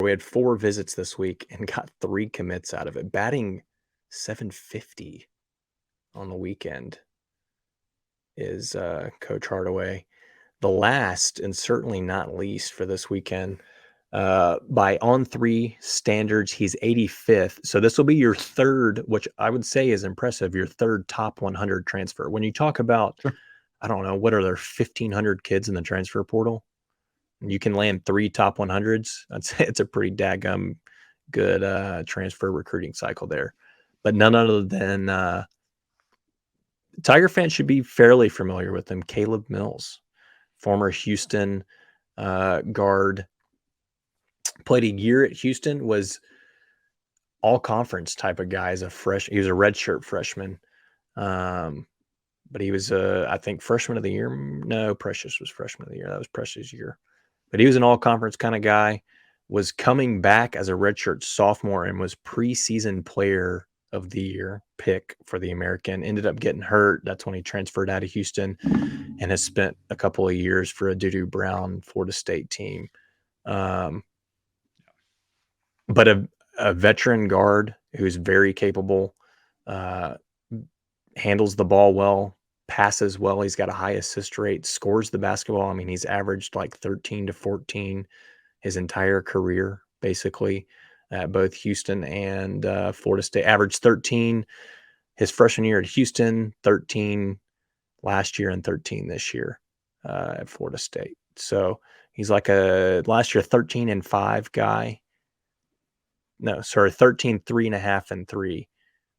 We had 4 visits this week and got 3 commits out of it, batting .750 on the weekend is, Coach Hardaway. The last, and certainly not least for this weekend, by On3 standards, he's 85th. So this will be your third, which I would say is impressive, your third top 100 transfer. When you talk about, Sure. I don't know, what are there, 1,500 kids in the transfer portal? And you can land 3 top 100s. I'd say it's a pretty daggum good transfer recruiting cycle there. But none other than Tiger fans should be fairly familiar with him. Caleb Mills, former Houston guard, played a year at Houston, was all conference type of guy as a he was a redshirt freshman. But he was I think freshman of the year. No, Precious was freshman of the year. That was Precious' year. But he was an all conference kind of guy, was coming back as a redshirt sophomore and was preseason player of the year pick for the American. Ended up getting hurt. That's when he transferred out of Houston and has spent a couple of years for a Doo Brown Florida State team. But a veteran guard who's very capable, handles the ball well, passes well. He's got a high assist rate, scores the basketball. I mean, he's averaged like 13 to 14 his entire career, basically, at both Houston and Florida State. Averaged 13 his freshman year at Houston, 13 last year, and 13 this year at Florida State. So he's like a last year 13-5 guy. No, sorry, 13, 3.5, and 3.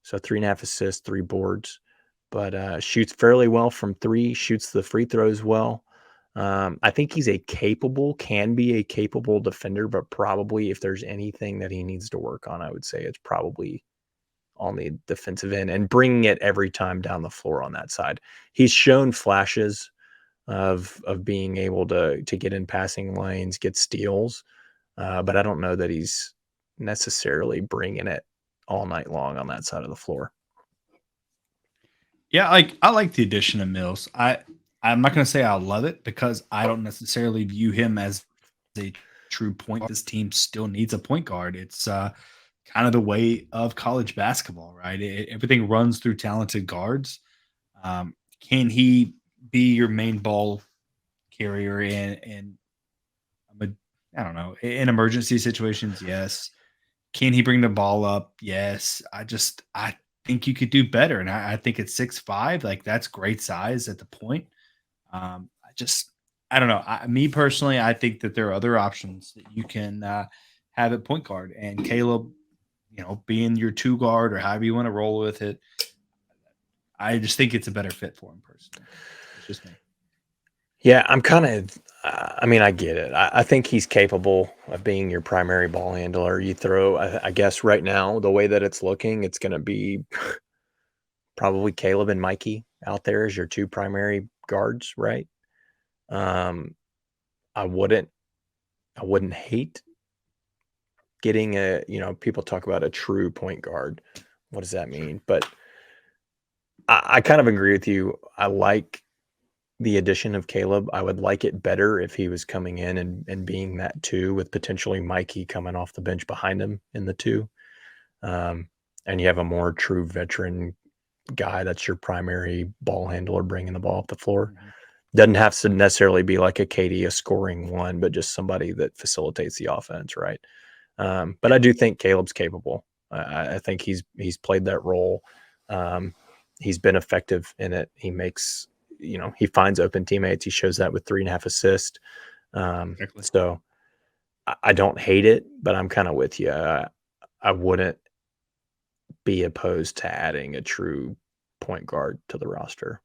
So 3.5 assists, 3 boards, but shoots fairly well from 3, shoots the free throws well. I think he's can be a capable defender, but probably if there's anything that he needs to work on, I would say it's probably on the defensive end and bringing it every time down the floor on that side. He's shown flashes of being able to get in passing lanes, get steals, but I don't know that he's necessarily bringing it all night long on that side of the floor. Yeah, I like the addition of Mills. I'm not going to say I love it because I don't necessarily view him as a true point. This team still needs a point guard. It's kind of the way of college basketball, right? Everything runs through talented guards. Can he be your main ball carrier in I don't know, in emergency situations? Yes. Can he bring the ball up? Yes. I think you could do better. And I think at 6'5", like that's great size at the point. I don't know. Me personally, I think that there are other options that you can have at point guard, and Caleb, being your 2 guard or however you want to roll with it. I just think it's a better fit for him personally. It's just me. Yeah, I'm kind of. I mean, I get it. I think he's capable of being your primary ball handler. You throw, I guess, right now the way that it's looking, it's going to be probably Caleb and Mikey out there as your 2 primary guards, right? I wouldn't hate getting people talk about a true point guard. What does that mean? But I kind of agree with you. I like the addition of Caleb. I would like it better if he was coming in and being that 2 with potentially Mikey coming off the bench behind him in the 2. And you have a more true veteran guy that's your primary ball handler bringing the ball up the floor. Mhm. Doesn't have to necessarily be like a KD, a scoring one, but just somebody that facilitates the offense, right? But I do think Caleb's capable. I think he's played that role. He's been effective in it. He makes, he finds open teammates. He shows that with 3.5 assists. Exactly. So I don't hate it, but I'm kind of with you. I wouldn't be opposed to adding a true point guard to the roster.